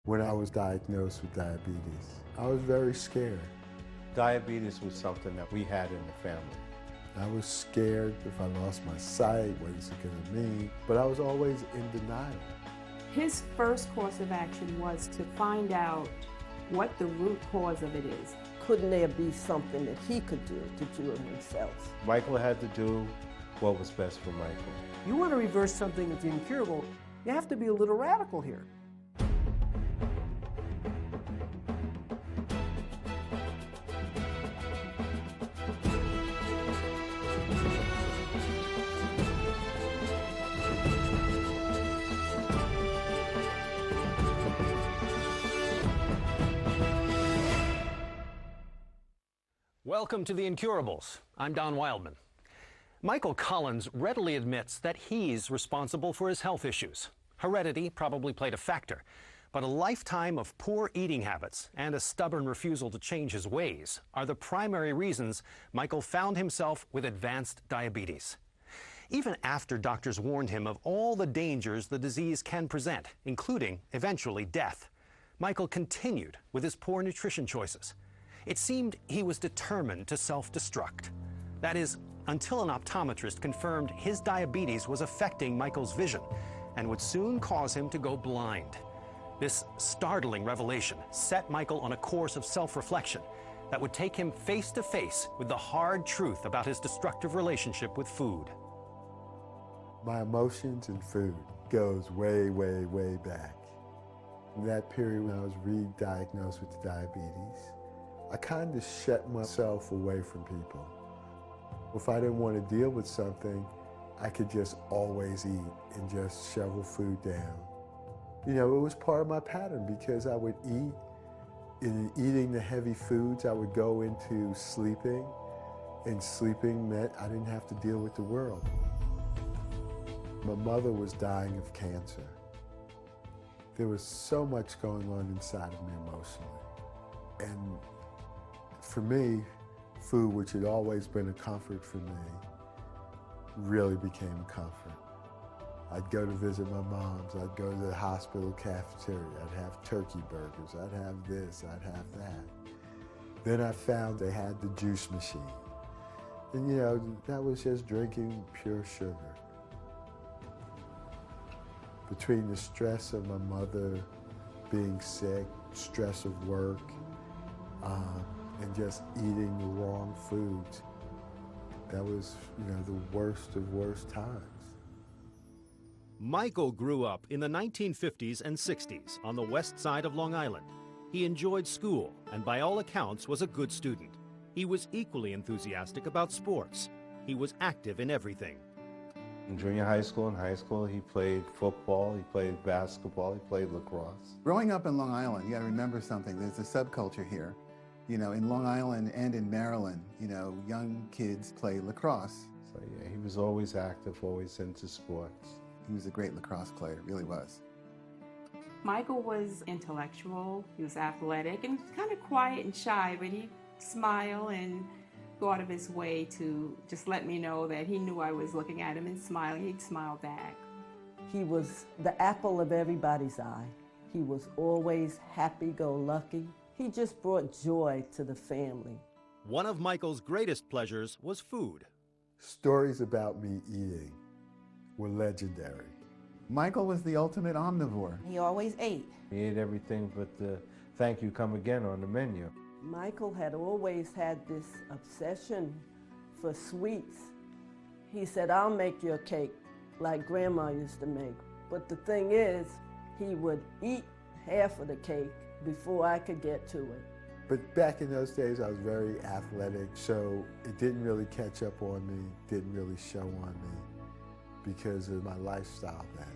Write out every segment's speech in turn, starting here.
When I was diagnosed with diabetes, I was very scared. Diabetes was something that we had in the family. I was scared if I lost my sight, what is it going to mean? But I was always in denial. His first course of action was to find out what the root cause of it is. Couldn't there be something that he could do to cure himself? Michael had to do what was best for Michael. You want to reverse something that's incurable, you have to be a little radical here. Welcome to The Incurables. I'm Don Wildman. Michael Collins readily admits that he's responsible for his health issues. Heredity probably played a factor, but a lifetime of poor eating habits and a stubborn refusal to change his ways are the primary reasons Michael found himself with advanced diabetes. Even after doctors warned him of all the dangers the disease can present, including eventually death, Michael continued with his poor nutrition choices. It seemed he was determined to self-destruct. That is, until an optometrist confirmed his diabetes was affecting Michael's vision and would soon cause him to go blind. This startling revelation set Michael on a course of self-reflection that would take him face to face with the hard truth about his destructive relationship with food. My emotions and food goes way, way, way back. In that period when I was re-diagnosed with diabetes, I kind of shut myself away from people. If I didn't want to deal with something, I could just always eat and just shovel food down. You know, it was part of my pattern because I would eat. In eating the heavy foods, I would go into sleeping, and sleeping meant I didn't have to deal with the world. My mother was dying of cancer. There was so much going on inside of me emotionally. And for me, food, which had always been a comfort for me, really became a comfort. I'd go to visit my mom's, I'd go to the hospital cafeteria, I'd have turkey burgers, I'd have this, I'd have that. Then I found they had the juice machine. And you know, that was just drinking pure sugar. Between the stress of my mother being sick, stress of work, and just eating the wrong foods, that was, you know, the worst of worst times. Michael grew up in the 1950s and 60s on the west side of Long Island. He enjoyed school and by all accounts was a good student. He was equally enthusiastic about sports. He was active in everything. In junior high school and high school, he played football, he played basketball, he played lacrosse. Growing up in Long Island, you gotta remember something, there's a subculture here. You know, in Long Island and in Maryland, you know, young kids play lacrosse. So yeah, he was always active, always into sports. He was a great lacrosse player, really was. Michael was intellectual, he was athletic, and kind of quiet and shy, but he'd smile and go out of his way to just let me know that he knew I was looking at him and smiling. He'd smile back. He was the apple of everybody's eye. He was always happy-go-lucky. He just brought joy to the family. One of Michael's greatest pleasures was food. Stories about me eating were legendary. Michael was the ultimate omnivore. He always ate. He ate everything but the "thank you, come again" on the menu. Michael had always had this obsession for sweets. He said, "I'll make your cake like Grandma used to make." But the thing is, he would eat half of the cake before I could get to it. But back in those days, I was very athletic, so it didn't really catch up on me, didn't really show on me because of my lifestyle then.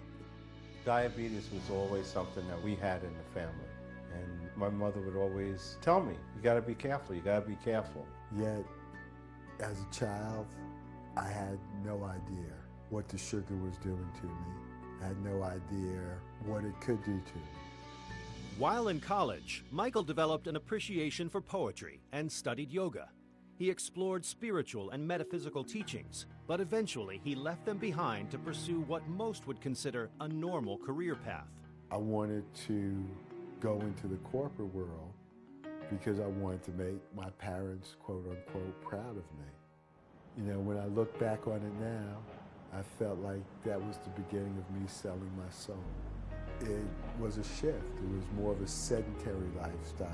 Diabetes was always something that we had in the family. And my mother would always tell me, you gotta be careful, you gotta be careful. Yet, as a child, I had no idea what the sugar was doing to me. I had no idea what it could do to me. While in college, Michael developed an appreciation for poetry and studied yoga. He explored spiritual and metaphysical teachings, but eventually he left them behind to pursue what most would consider a normal career path. I wanted to go into the corporate world because I wanted to make my parents, quote unquote, proud of me. You know, when I look back on it now, I felt like that was the beginning of me selling my soul. It was a shift. It was more of a sedentary lifestyle.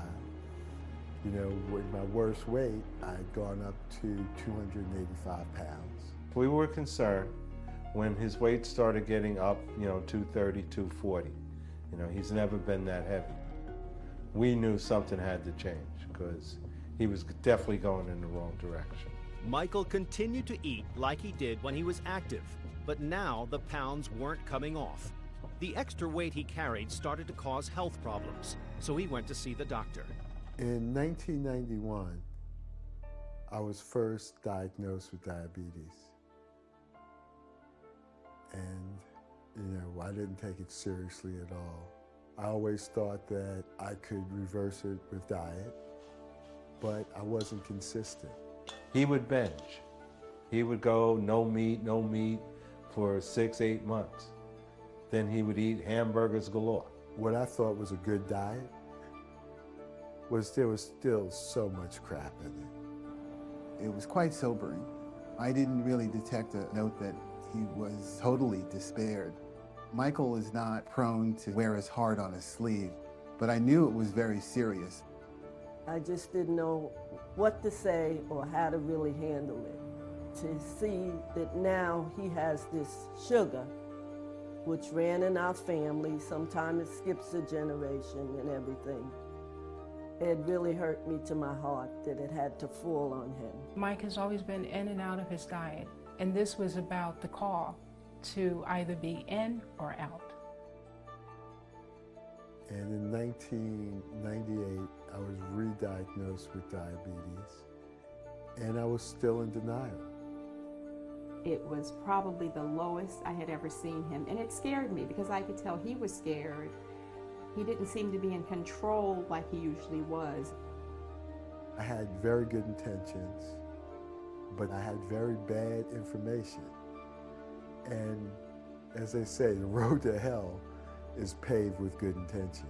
You know, with my worst weight, I had gone up to 285 pounds. We were concerned when his weight started getting up, 230, 240. You know, he's never been that heavy. We knew something had to change because he was definitely going in the wrong direction. Michael continued to eat like he did when he was active, but now the pounds weren't coming off. The extra weight he carried started to cause health problems, so he went to see the doctor. In 1991, I was first diagnosed with diabetes. And, I didn't take it seriously at all. I always thought that I could reverse it with diet, but I wasn't consistent. He would binge. He would go no meat for 6-8 months. Then he would eat hamburgers galore. What I thought was a good diet there was still so much crap in it. It was quite sobering. I didn't really detect a note that he was totally despaired. Michael is not prone to wear his heart on his sleeve, but I knew it was very serious. I just didn't know what to say or how to really handle it. To see that now he has this sugar, which ran in our family, sometimes it skips a generation and everything. It really hurt me to my heart that it had to fall on him. Mike has always been in and out of his diet, and this was about the call to either be in or out. And in 1998, I was re-diagnosed with diabetes, and I was still in denial. It was probably the lowest I had ever seen him, and it scared me because I could tell he was scared. He didn't seem to be in control like he usually was. I had very good intentions, but I had very bad information. And as they say, the road to hell is paved with good intentions.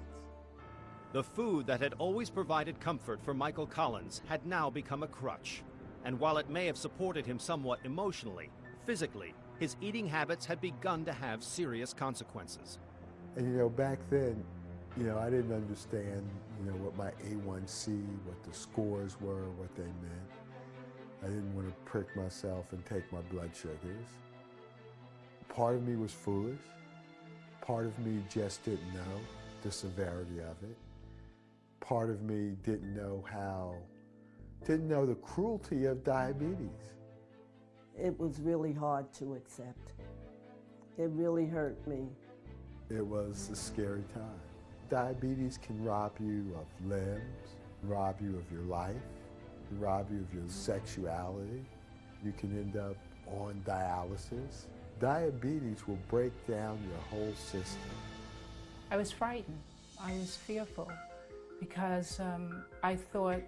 The food that had always provided comfort for Michael Collins had now become a crutch. And while it may have supported him somewhat emotionally, physically, his eating habits had begun to have serious consequences. And back then, I didn't understand, what my A1C, what the scores were, what they meant. I didn't want to prick myself and take my blood sugars. Part of me was foolish. Part of me just didn't know the severity of it. Part of me didn't know the cruelty of diabetes. It was really hard to accept. It really hurt me. It was a scary time. Diabetes can rob you of limbs, rob you of your life, rob you of your sexuality. You can end up on dialysis. Diabetes will break down your whole system. I was frightened. I was fearful because I thought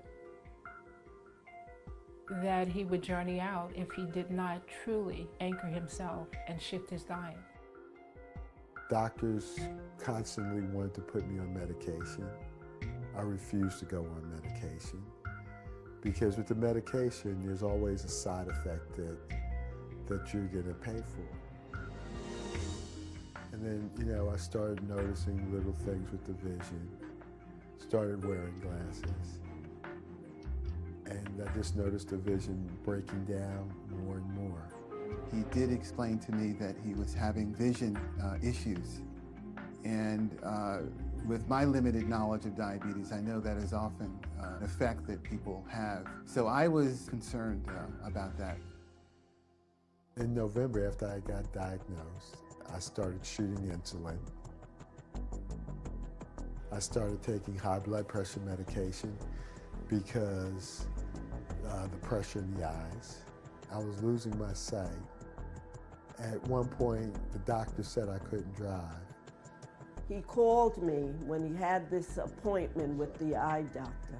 that he would journey out if he did not truly anchor himself and shift his diet. Doctors constantly wanted to put me on medication. I refused to go on medication because with the medication, there's always a side effect that you're going to pay for. And then, I started noticing little things with the vision, started wearing glasses, and I just noticed the vision breaking down more and more. He did explain to me that he was having vision issues. And with my limited knowledge of diabetes, I know that is often an effect that people have. So I was concerned about that. In November, after I got diagnosed, I started shooting insulin. I started taking high blood pressure medication because the pressure in the eyes. I was losing my sight. At one point, the doctor said I couldn't drive. He called me when he had this appointment with the eye doctor,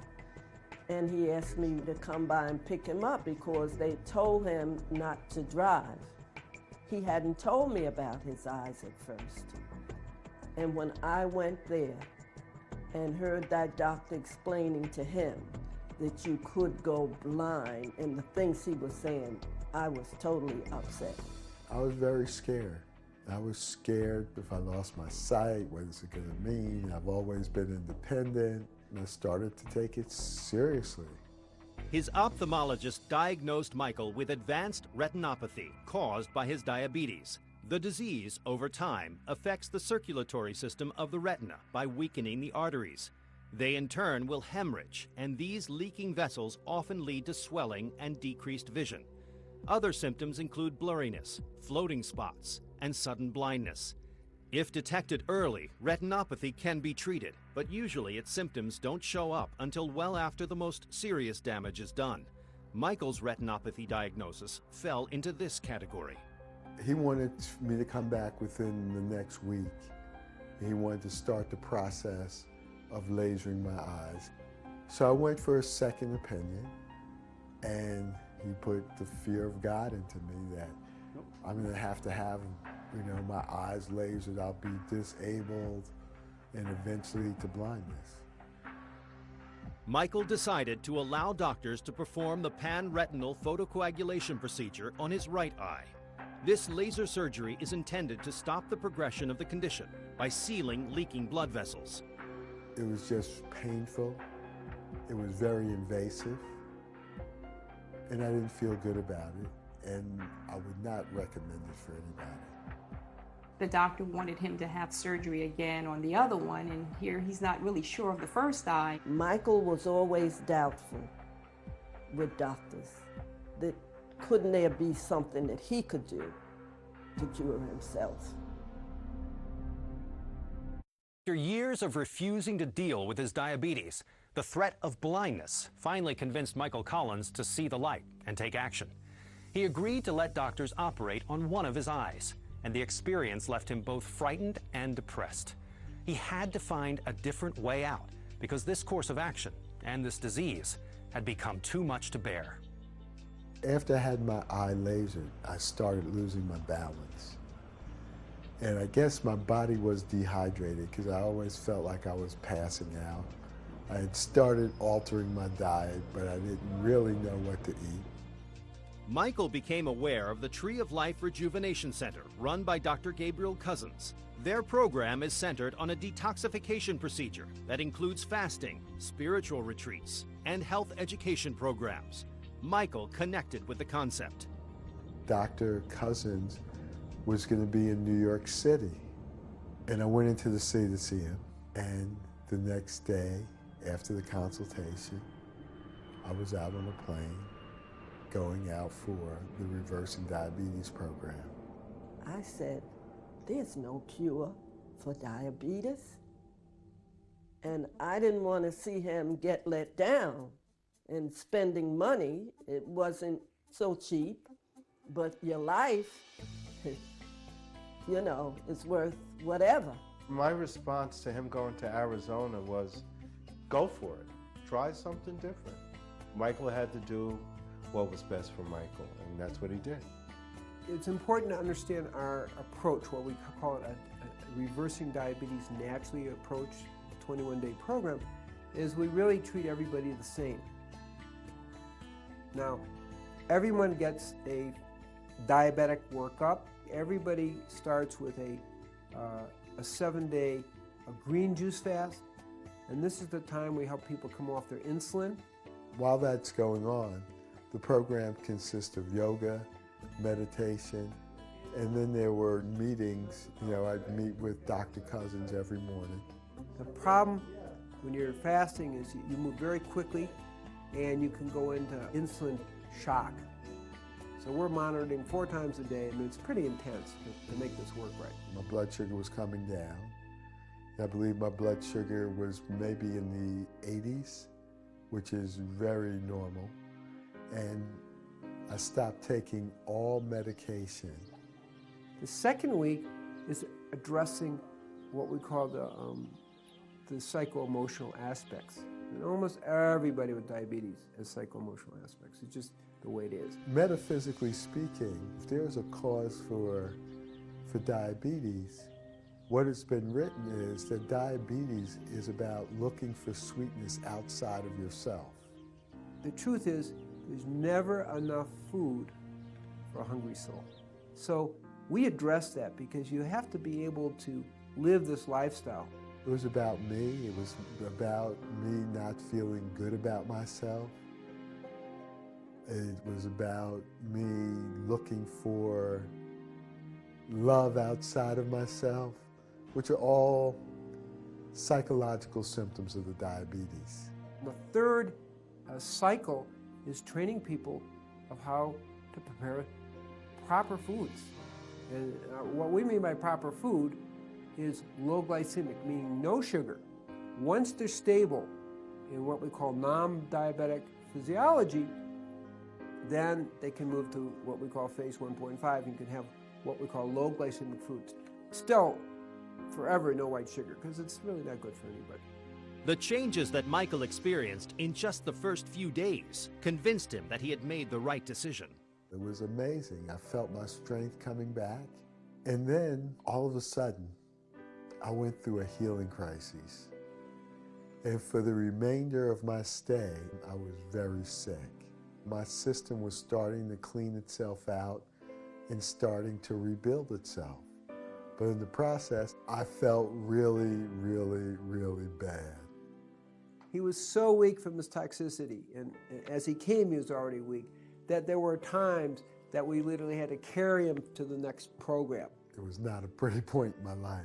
and he asked me to come by and pick him up because they told him not to drive. He hadn't told me about his eyes at first. And when I went there, and heard that doctor explaining to him that you could go blind and the things he was saying, I was totally upset. I was very scared. I was scared if I lost my sight, what is it going to mean? I've always been independent, and I started to take it seriously. His ophthalmologist diagnosed Michael with advanced retinopathy caused by his diabetes. The disease, over time, affects the circulatory system of the retina by weakening the arteries. They in turn will hemorrhage, and these leaking vessels often lead to swelling and decreased vision. Other symptoms include blurriness, floating spots, and sudden blindness. If detected early, retinopathy can be treated, but usually its symptoms don't show up until well after the most serious damage is done. Michael's retinopathy diagnosis fell into this category. He wanted me to come back within the next week. He wanted to start the process of lasering my eyes. So I went for a second opinion, and he put the fear of God into me that I'm going to have, my eyes lasered, I'll be disabled, and eventually to blindness. Michael decided to allow doctors to perform the pan-retinal photocoagulation procedure on his right eye. This laser surgery is intended to stop the progression of the condition by sealing leaking blood vessels. It was just painful. It was very invasive. And I didn't feel good about it. And I would not recommend it for anybody. The doctor wanted him to have surgery again on the other one, and here he's not really sure of the first eye. Michael was always doubtful with doctors. That couldn't there be something that he could do to cure himself? After years of refusing to deal with his diabetes, the threat of blindness finally convinced Michael Collins to see the light and take action. He agreed to let doctors operate on one of his eyes, and the experience left him both frightened and depressed. He had to find a different way out because this course of action and this disease had become too much to bear. After I had my eye lasered, I started losing my balance. And I guess my body was dehydrated because I always felt like I was passing out. I had started altering my diet, but I didn't really know what to eat. Michael became aware of the Tree of Life Rejuvenation Center run by Dr. Gabriel Cousins. Their program is centered on a detoxification procedure that includes fasting, spiritual retreats, and health education programs. Michael connected with the concept. Dr. Cousins was going to be in New York City, and I went into the city to see him. And the next day, after the consultation, I was out on a plane going out for the Reversing Diabetes program. I said, there's no cure for diabetes. And I didn't want to see him get let down in spending money. It wasn't so cheap, but your life, is worth whatever. My response to him going to Arizona was, go for it. Try something different. Michael had to do what was best for Michael, and that's what he did. It's important to understand our approach, what we call it a reversing diabetes naturally approach, 21-day program, is we really treat everybody the same. Now, everyone gets a diabetic workup. Everybody starts with a 7-day green juice fast, and this is the time we help people come off their insulin. While that's going on, the program consists of yoga, meditation, and then there were meetings. I'd meet with Dr. Cousins every morning. The problem when you're fasting is you move very quickly and you can go into insulin shock. So we're monitoring 4 times a day, and it's pretty intense to make this work right. My blood sugar was coming down. I believe my blood sugar was maybe in the 80s, which is very normal. And I stopped taking all medication. The second week is addressing what we call the psycho-emotional aspects. And almost everybody with diabetes has psycho-emotional aspects. It's just the way it is. Metaphysically speaking, if there's a cause for diabetes, What has been written is that diabetes is about looking for sweetness outside of yourself. The truth is, there's never enough food for a hungry soul. So we address that because you have to be able to live this lifestyle. It was about me. It was about me not feeling good about myself. It was about me looking for love outside of myself, which are all psychological symptoms of the diabetes. The third cycle is training people of how to prepare proper foods. And what we mean by proper food is low glycemic, meaning no sugar. Once they're stable in what we call non-diabetic physiology, then they can move to what we call phase 1.5 and can have what we call low glycemic foods. Still, forever no white sugar, because it's really not good for anybody. The changes that Michael experienced in just the first few days convinced him that he had made the right decision. It was amazing. I felt my strength coming back. And then, all of a sudden, I went through a healing crisis. And for the remainder of my stay, I was very sick. My system was starting to clean itself out and starting to rebuild itself. But in the process, I felt really, really, really bad. He was so weak from his toxicity, and as he came, he was already weak, that there were times that we literally had to carry him to the next program. It was not a pretty point in my life.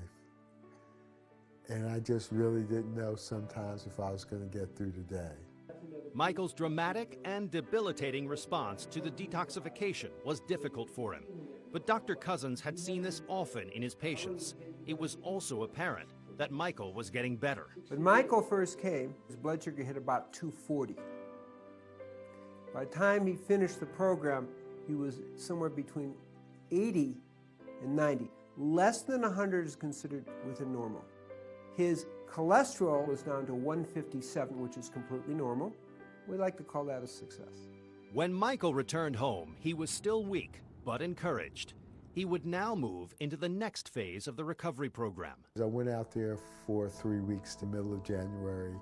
And I just really didn't know sometimes if I was going to get through the day. Michael's dramatic and debilitating response to the detoxification was difficult for him. But Dr. Cousins had seen this often in his patients. It was also apparent that Michael was getting better. When Michael first came, his blood sugar hit about 240. By the time he finished the program, he was somewhere between 80 and 90. Less than 100 is considered within normal. His cholesterol was down to 157, which is completely normal. We like to call that a success. When Michael returned home, he was still weak, but encouraged. He would now move into the next phase of the recovery program. I went out there for 3 weeks, the middle of January,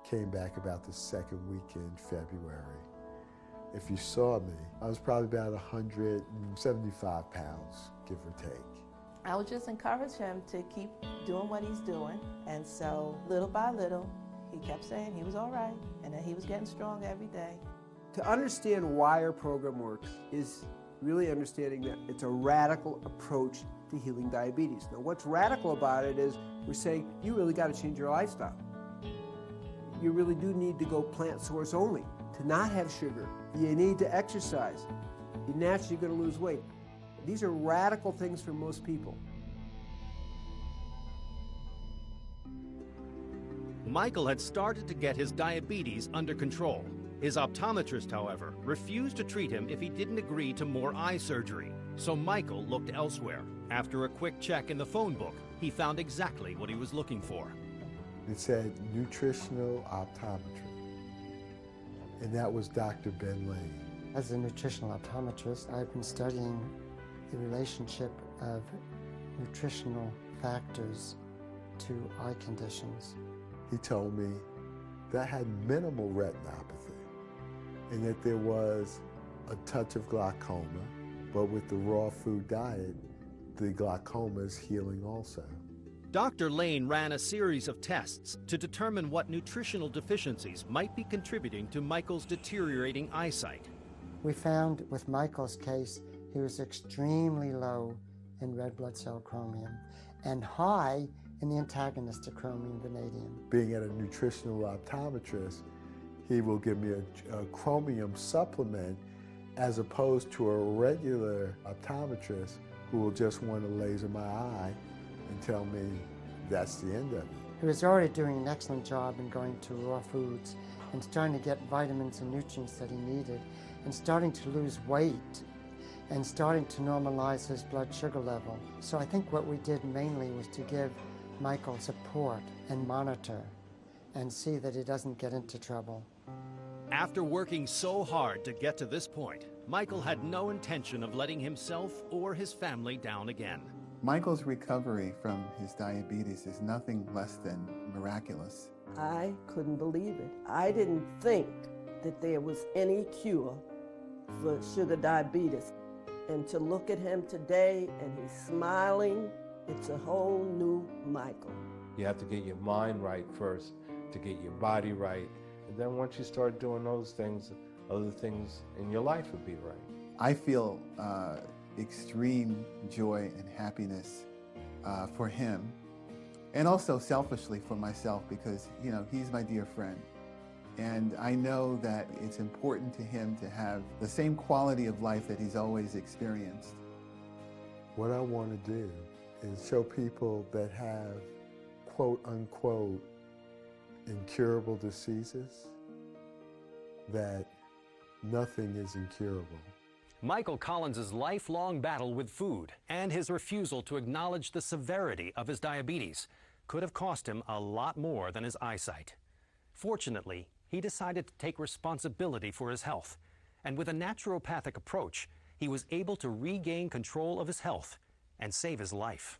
came back about the second week in February. If you saw me, I was probably about 175 pounds, give or take. I would just encourage him to keep doing what he's doing. And so little by little, he kept saying he was all right and that he was getting stronger every day. To understand why our program works is really understanding that it's a radical approach to healing diabetes. Now, what's radical about it is we're saying you really got to change your lifestyle. You really do need to go plant source only, to not have sugar. You need to exercise. You're naturally going to lose weight. These are radical things for most people. Michael had started to get his diabetes under control. His optometrist, however, refused to treat him if he didn't agree to more eye surgery. So Michael looked elsewhere. After a quick check in the phone book, he found exactly what he was looking for. It said nutritional optometry, and that was Dr. Ben Lane. As a nutritional optometrist, I've been studying the relationship of nutritional factors to eye conditions. He told me that I had minimal retinopathy and that there was a touch of glaucoma, but with the raw food diet, the glaucoma is healing also. Dr. Lane ran a series of tests to determine what nutritional deficiencies might be contributing to Michael's deteriorating eyesight. We found with Michael's case, he was extremely low in red blood cell chromium and high in the antagonist to chromium vanadium. Being at a nutritional optometrist, he will give me a chromium supplement as opposed to a regular optometrist who will just want to laser my eye and tell me that's the end of it. He was already doing an excellent job in going to raw foods and starting to get vitamins and nutrients that he needed and starting to lose weight and starting to normalize his blood sugar level. So I think what we did mainly was to give Michael support and monitor and see that he doesn't get into trouble. After working so hard to get to this point, Michael had no intention of letting himself or his family down again. Michael's recovery from his diabetes is nothing less than miraculous. I couldn't believe it. I didn't think that there was any cure for sugar diabetes. And to look at him today and he's smiling, it's a whole new Michael. You have to get your mind right first to get your body right. And then once you start doing those things, other things in your life will be right. I feel extreme joy and happiness for him, and also selfishly for myself, because, you know, he's my dear friend. And I know that it's important to him to have the same quality of life that he's always experienced. What I want to do is show people that have, quote unquote, incurable diseases, that nothing is incurable. Michael Collins' lifelong battle with food and his refusal to acknowledge the severity of his diabetes could have cost him a lot more than his eyesight. Fortunately, he decided to take responsibility for his health, and with a naturopathic approach, he was able to regain control of his health and save his life.